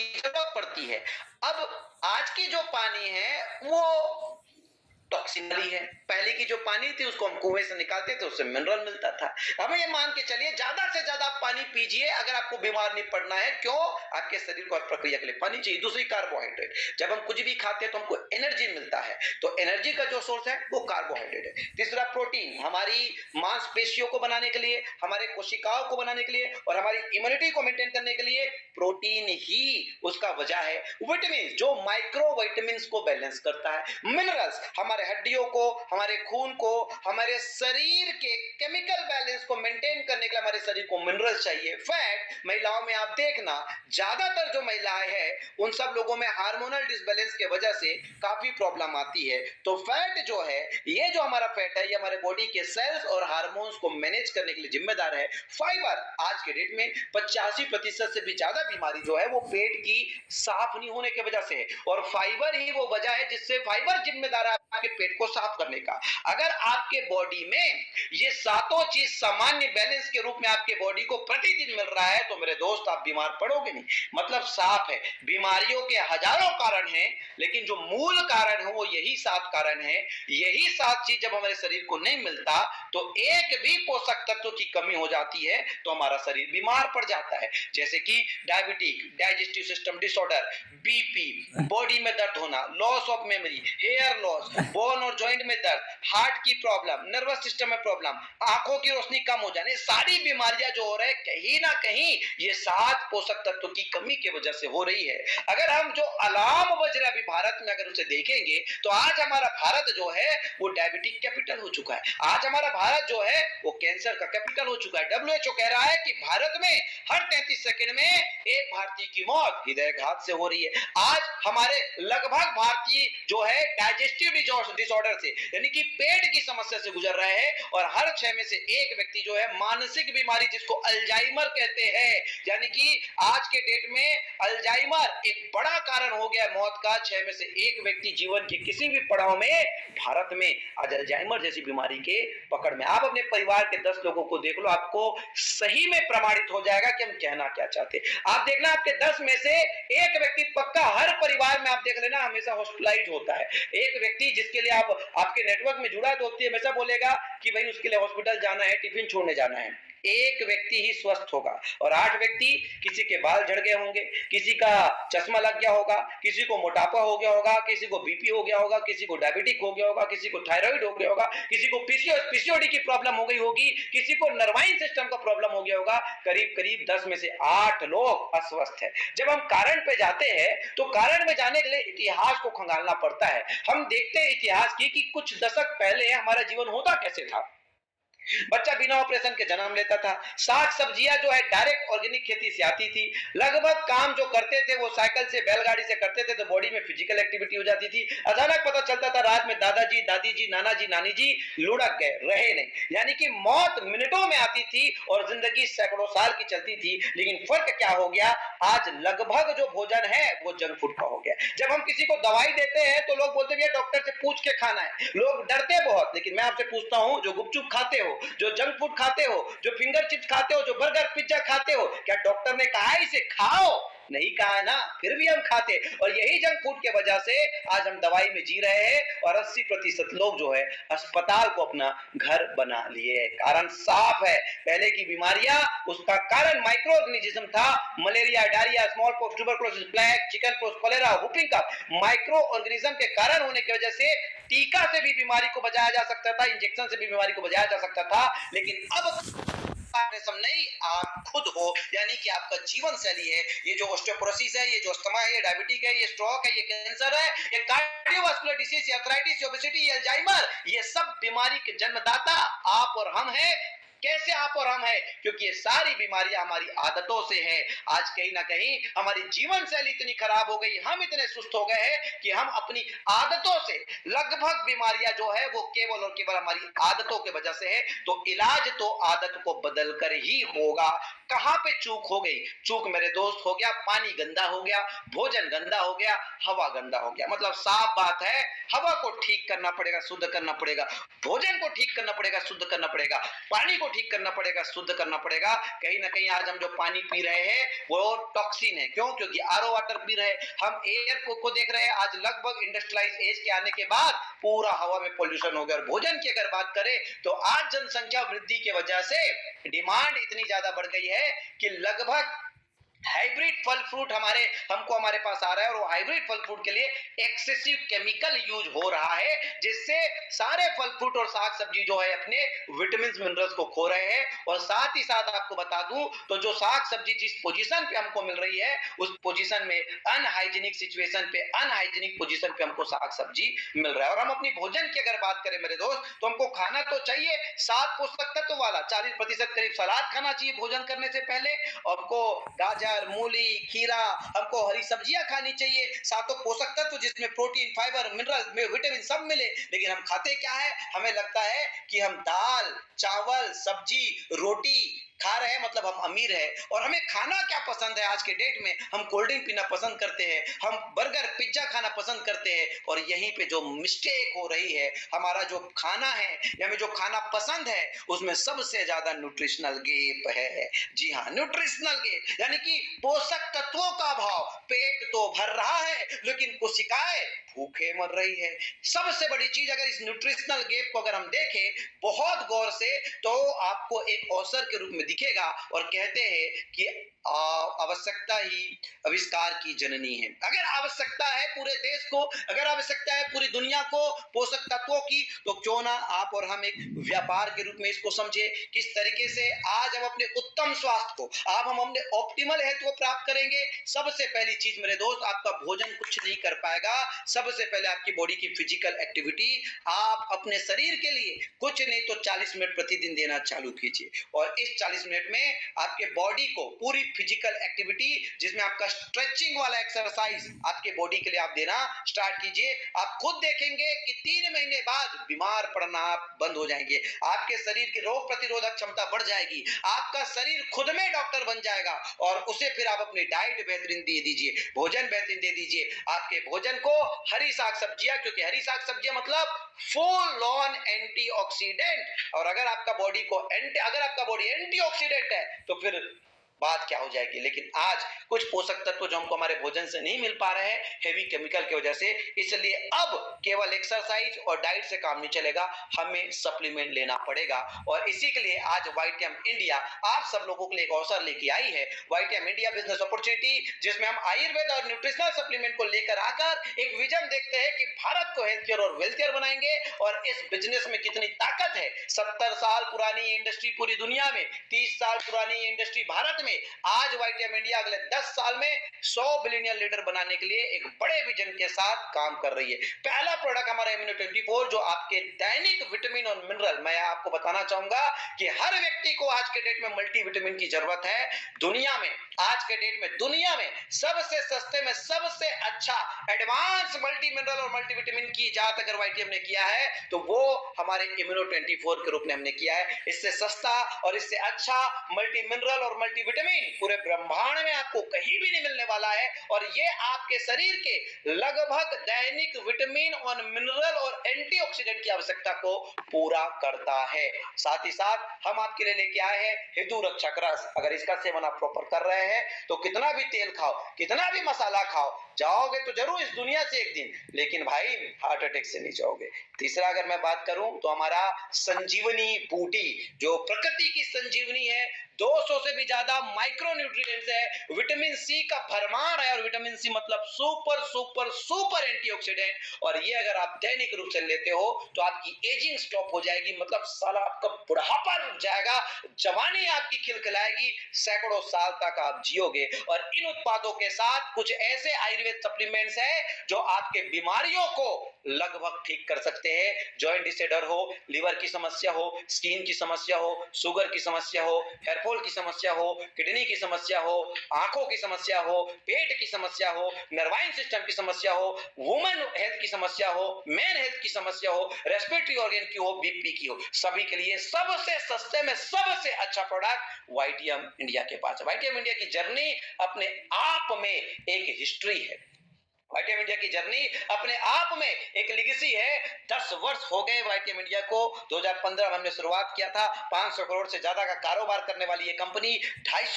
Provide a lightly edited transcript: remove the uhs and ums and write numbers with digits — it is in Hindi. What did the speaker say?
की जरूरत पड़ती है। अब आज की जो पानी है वो टॉक्सिन वाली है। पहले की जो पानी थी उसको हम कुएं से निकालते थे, उससे मिनरल मिलता था। हमें ये मान के चलिए ज्यादा से ज्यादा आप पानी पीजिए अगर आपको बीमार नहीं पड़ना है। क्यों? आपके शरीर को प्रक्रिया के लिए पानी चाहिए। दूसरी कार्बोहाइड्रेट, जब हम कुछ भी खाते हैं तो हमको एनर्जी मिलता है, तो एनर्जी का जो सोर्स है वो कार्बोहाइड्रेट है। तीसरा प्रोटीन, हमारी मांसपेशियों को बनाने के लिए, हमारे कोशिकाओं को बनाने के लिए और हमारी इम्यूनिटी को मेंटेन करने के लिए प्रोटीन ही उसका वजह है। विटामिन, जो माइक्रो विटामिन को बैलेंस करता है। मिनरल्स, हमारे हड्डियों को, हमारे खून को, हमारे शरीर के केमिकल बैलेंस को मेंटेन करने के लिए हमारे शरीर को मिनरल्स चाहिए। फैट, महिलाओं में आप देखना ज्यादातर जो महिलाएं हैं उन सब लोगों में हार्मोनल डिसबैलेंस की वजह से काफी प्रॉब्लम आती है। तो फैट जो है, ये जो हमारा फैट है, ये हमारे बॉडी के सेल्स और हार्मोन्स को मैनेज करने के लिए जिम्मेदार है। फाइबर, आज के डेट में 85% से भी ज्यादा बीमारी जो है वो पेट की साफ नहीं होने की वजह से है, और फाइबर ही वो वजह है जिससे फाइबर जिम्मेदार है आपके पेट को साफ करने का। अगर आपके बॉडी में ये सातों चीज सामान्य बैलेंस के रूप में आपके बॉडी को प्रतिदिन मिल रहा है तो मेरे दोस्त आप बीमार पड़ोगे नहीं। मतलब साफ है। बीमारियों के हजारों कारण हैं, लेकिन जो मूल कारण है वो यही 7 कारण है। यही 7 चीज जब हमारे शरीर को नहीं मिलता तो एक भी पोषक तत्व की कमी हो जाती है तो हमारा शरीर बीमार पड़ जाता है। जैसे कि diabetic, digestive system disorder, BP, body में दर्द होना, loss of memory, hair loss, bone और जॉइंट में दर्द, हार्ट की प्रॉब्लम, नर्वस सिस्टम में प्रॉब्लम, आंखों की रोशनी कम हो जाने, सारी बीमारियां जो हो रहे हैं कहीं ना कहीं ये 7 पोषक तत्वों की कमी की वजह से हो रही है। अगर हम जो अलार्म बज रहा है अभी भारत में अगर उसे देखेंगे तो आज हमारा भारत जो है वो डायबिटिक कैपिटल हो चुका है। आज हमारा भारत जो है वो कैंसर का कैपिटल हो चुका है। WHO कह रहा है कि भारत में हर 33 सेकंड में एक भारतीय की मौत हृदयघात से हो रही है। आज हमारे लगभग भारतीय जो है डाइजेस्टिव डिसऑर्डर से, यानी कि पेट की समस्या से गुजर रहे हैं, और हर 6 में से एक व्यक्ति जो है मानसिक बीमारी जिसको अल्जाइमर कहते हैं, यानी कि आज के डेट में अल्जाइमर एक बड़ा कारण हो गया मौत का। 6 में से एक व्यक्ति जीवन के किसी भी पड़ाव में भारत में आज अल्जाइमर जैसी बीमारी के पकड़ में। आप अपने परिवार के 10 लोगों को देख लो, आपको सही में प्रमाणित हो जाएगा कि हम कहना क्या चाहते। आप देखना आपके 10 में से एक व्यक्ति पक्का हर परिवार में आप देख लेना हमेशा हॉस्पिटलाइज होता है। एक व्यक्ति जिसके लिए आप आपके नेटवर्क में जुड़ा तो हमेशा बोलेगा कि भाई उसके लिए हॉस्पिटल जाना है, टिफिन छोड़ने जाना है। एक व्यक्ति ही स्वस्थ होगा और 8 व्यक्ति, किसी के बाल झड़ गए होंगे, किसी का चश्मा लग गया होगा, किसी को मोटापा हो गया होगा, किसी को बीपी हो गया होगा, किसी को डायबिटिक हो गया होगा, किसी को थायराइड हो गया होगा, किसी को पीसीओडी की प्रॉब्लम हो गई होगी, किसी को नर्वाइन सिस्टम का प्रॉब्लम हो गया होगा। करीब करीब 10 में से 8 लोग अस्वस्थ है। जब हम कारण पे जाते हैं तो कारण में जाने के लिए इतिहास को खंगालना पड़ता है। हम देखते हैं इतिहास की कि कुछ दशक पहले हमारा जीवन होता कैसे था। बच्चा बिना ऑपरेशन के जन्म लेता था। साग सब्जियां जो है डायरेक्ट ऑर्गेनिक खेती से आती थी। लगभग काम जो करते थे वो साइकिल से, बैलगाड़ी से करते थे, तो बॉडी में फिजिकल एक्टिविटी हो जाती थी। अचानक पता चलता था रात में दादाजी, दादी जी, नाना जी, नानी जी लुढ़क गए, रहे नहीं। यानी कि मौत मिनटों में आती थी और जिंदगी सैकड़ों साल की चलती थी। लेकिन फर्क क्या हो गया, आज लगभग जो भोजन है वो जंक फूड का हो गया। जब हम किसी को दवाई देते हैं तो लोग बोलते हैं डॉक्टर से पूछ के खाना है। लोग डरते बहुत। लेकिन मैं आपसे पूछता हूं, जो गुपचुप खाते हो, जो जंक फूड खाते हो, जो फिंगर चिप्स खाते हो, जो बर्गर पिज्जा खाते हो, क्या डॉक्टर ने कहा है इसे खाओ? नहीं कहा है ना, फिर भी हम खाते। और यही जंक फूड के वजह से आज हम दवाई में जी रहे हैं और 80% लोग जो है अस्पताल को अपना घर बना लिए। कारण साफ है, पहले की बीमारियां उसका कारण माइक्रो ऑर्गेनिज्म था। Malaria, diarrhoea, smallpox, tuberculosis, plague, chickenpox, cholera, whooping cough, microorganism के कारण होने की वजह से टीका से भी बीमारी को बचाया जा सकता था, इंजेक्शन से भी बीमारी को बचाया जा सकता था। लेकिन अब नहीं, आप खुद हो, यानी कि आपका जीवन शैली है। ये जो ऑस्टियोपोरोसिस है, ये जो अस्थमा है, ये डायबिटिक है, ये स्ट्रोक है, ये कैंसर है, ये कार्डियोवास्कुलर डिसीज, आर्थराइटिस, ओबेसिटी, ये अल्जाइमर, ये सब बीमारी के जन्मदाता आप और हम हैं। कैसे आप और हम है? क्योंकि ये सारी बीमारियां हमारी आदतों से है। आज कहीं ना कहीं हमारी जीवन शैली इतनी खराब हो गई, हम इतने सुस्त हो गए हैं कि हम अपनी आदतों से, लगभग बीमारियां जो है वो केवल और केवल हमारी आदतों की वजह से है। तो इलाज तो आदत को बदल कर ही होगा। कहां पे चूक हो गई? चूक मेरे दोस्त हो गया, पानी गंदा हो गया, भोजन गंदा हो गया, हवा गंदा हो गया। मतलब साफ बात है, हवा को ठीक करना पड़ेगा, शुद्ध करना पड़ेगा, भोजन को ठीक करना पड़ेगा, शुद्ध करना पड़ेगा, पानी को ठीक करना पड़ेगा, शुद्ध करना पड़ेगा। कहीं ना कहीं आज हम जो पानी पी रहे हैं वो टॉक्सिन है। क्यों? क्योंकि आरओ वाटर पी रहे हैं। हम एयर को देख रहे हैं, आज लगभग इंडस्ट्रियलाइज एज के आने के बाद पूरा हवा में पोल्यूशन हो गया। और भोजन की अगर बात करें तो आज जनसंख्या वृद्धि की वजह से डिमांड इतनी ज्यादा बढ़ गई है कि लगभग हाइब्रिड फल फ्रूट हमको हमारे पास आ रहा है, और वो हाइब्रिड फल फ्रूट के लिए एक्सेसिव केमिकल यूज हो रहा है, जिससे सारे फल फ्रूट और साग सब्जी जो है अपने विटामिन मिनरल्स को खो रहे हैं। और साथ ही साथ आपको बता दूं तो जो साग सब्जी जिस पोजीशन पे हमको मिल रही है उस पोजीशन में अनहाइजीनिक सिचुएशन पे, अनहाइजीनिक पोजीशन पे हमको साग सब्जी मिल रहा है। और हम अपनी भोजन की अगर बात करें मेरे दोस्त, तो हमको खाना तो चाहिए 7 पोषक तत्व वाला, 40% करीब सलाद खाना चाहिए भोजन करने से पहले। हमको गाजर, मूली, खीरा, हमको हरी सब्जियां खानी चाहिए, सातों पोषक तत्व जिसमें प्रोटीन, फाइबर, मिनरल, विटामिन सब मिले। लेकिन हम खाते क्या है? हमें लगता है कि हम दाल, चावल, सब्जी, रोटी खा रहे हैं मतलब हम अमीर है। और हमें खाना क्या पसंद है आज के डेट में? हम कोल्ड ड्रिंक पीना पसंद करते हैं, हम बर्गर पिज्जा खाना पसंद करते हैं। और यहीं पे जो मिस्टेक हो रही है, हमारा जो खाना है या हमें जो खाना पसंद है उसमें सबसे ज्यादा न्यूट्रिशनल गैप है। जी हाँ, न्यूट्रिशनल गैप यानी कि पोषक तत्वों का अभाव। पेट तो भर रहा है लेकिन कोशिकाएं भूखे मर रही है। सबसे बड़ी चीज, अगर इस न्यूट्रिशनल गैप को अगर हम देखें बहुत गौर से तो आपको एक अवसर के रूप में दिखेगा। और कहते हैं कि आवश्यकता ही आविष्कार की जननी है। अगर आवश्यकता है पूरे देश को, अगर आवश्यकता है पूरी दुनिया को पोषक तत्वों की, तो क्यों ना आप और हम एक व्यापार के रूप में इसको समझे। किस तरीके से आज हम अपने उत्तम स्वास्थ्य को, हम अपने ऑप्टिमल हेल्थ को प्राप्त करेंगे। सबसे पहली चीज मेरे दोस्त, आपका भोजन कुछ नहीं कर पाएगा। सबसे पहले आपकी बॉडी की फिजिकल एक्टिविटी आप अपने शरीर के लिए कुछ नहीं तो 40 मिनट प्रतिदिन देना चालू कीजिए। और इस 40 मिनट में आपके बॉडी को पूरी फिजिकल एक्टिविटी, जिसमें आपका स्ट्रेचिंग वाला एक्सरसाइज आपके बॉडी के लिए आप देना स्टार्ट कीजिए। आप खुद देखेंगे कि 3 महीने बाद बीमार पड़ना आप बंद हो जाएंगे। आपके शरीर की रोग प्रतिरोधक क्षमता बढ़ जाएगी। आपका शरीर खुद में डॉक्टर बन जाएगा। और उसे फिर आप अपनी डाइट बेहतरीन दे दीजिए, भोजन बेहतरीन दे दीजिए। आपके भोजन को हरी साग सब्जियां, क्योंकि हरी साग सब्जियां मतलब फुल ऑन एंटीऑक्सीडेंट। और अगर आपका बॉडी एंटीऑक्सीडेंट है तो फिर बात क्या हो जाएगी। लेकिन आज कुछ पोषक तत्व जो हमको हमारे भोजन से नहीं मिल पा रहे हैं हेवी केमिकल की वजह से, इसलिए अब केवल एक्सरसाइज और डाइट से काम नहीं चलेगा, हमें सप्लीमेंट लेना पड़ेगा। और इसी के लिए आज वाईटीएम इंडिया आप सब लोगों के लिए एक अवसर लेके आई है, वाईटीएम इंडिया बिजनेस अपॉर्चुनिटी, जिसमें हम आयुर्वेद और न्यूट्रिशनल सप्लीमेंट को लेकर आकर एक विजन देखते हैं कि भारत को हेल्थियर और वेल्थियर बनाएंगे। और इस बिजनेस में कितनी ताकत है। 70 साल पुरानी इंडस्ट्री पूरी दुनिया में, 30 साल पुरानी इंडस्ट्री भारत में, आज वाईटीएम इंडिया अगले 10 साल में 100 बिलियनियर लीडर बनाने के लिए एक बड़े विजन के साथ काम कर रही है। पहला प्रोडक्ट हमारा इम्यूनो 24, जो आपके दैनिक विटामिन और मिनरल, मैं आपको बताना चाहूंगा कि हर व्यक्ति को आज के डेट में मल्टीविटामिन की जरूरत है। दुनिया में आज के डेट में दुनिया में सबसे सस्ते में सबसे अच्छा एडवांस मल्टी मिनरल और मल्टीविटामिन की इजाद अगर वाईटीएम ने किया है तो वो हमारे इम्यूनो 24 के रूप में हमने किया है। इससे सस्ता और इससे अच्छा मल्टी मिनरल और मल्टीविटामिन पूरे ब्रह्मांड में आपको कहीं भी नहीं मिलने वाला है। और ये आपके शरीर के लगभग दैनिक विटामिन और मिनरल और एंटीऑक्सीडेंट की आवश्यकता को पूरा करता है। साथ ही साथ हम आपके लिए लेके आए हैं हेतु रक्षक रस। अगर इसका सेवन आप प्रॉपर कर रहे हैं तो कितना भी तेल खाओ, कितना भी मसाला खाओ, जाओगे तो जरूर इस दुनिया से एक दिन, लेकिन भाई हार्ट अटैक से नहीं जाओगे। तीसरा अगर मैं बात करूं तो हमारा संजीवनी बूटी, जो प्रकृति की संजीवनी है, 200 से भी ज्यादा माइक्रो न्यूट्रिएंट्स है, विटामिन सी का भरमार है। और विटामिन सी मतलब सुपर सुपर सुपर एंटीऑक्सीडेंट। और ये अगर आप दैनिक रूप से लेते हो तो आपकी एजिंग स्टॉप हो जाएगी, मतलब साला आपका बुढ़ापा रुक जाएगा, जवानी आपकी खिलखिलाएगी, सैकड़ों साल तक आप जियोगे। और इन उत्पादों के साथ कुछ ऐसे आयुर्वेद सप्लीमेंट्स है जो आपके बीमारियों को लगभग ठीक कर सकते हैं। जॉइंट डिसऑर्डर हो, लिवर की समस्या हो, स्किन की समस्या हो, शुगर की समस्या हो, हेयरफॉल की समस्या हो, किडनी की समस्या हो, आंखों की समस्या हो, पेट की समस्या हो, नर्वाइन सिस्टम की समस्या हो, वुमेन हेल्थ की समस्या हो, मेन हेल्थ की समस्या हो, रेस्पिरेटरी ऑर्गन की हो, बीपी की हो, सभी के लिए सबसे सस्ते में सबसे अच्छा प्रोडक्ट वाइटियम इंडिया के पास है। वाइटियम इंडिया की जर्नी अपने आप में एक हिस्ट्री है। वाइटियम इंडिया की जर्नी अपने आप में एक लिगेसी है। 10 वर्ष हो गए वाइटियम इंडिया को। 2015 में हमने शुरुआत किया था। 500 करोड़ से ज्यादा का कारोबार करने वाली ये कंपनी 250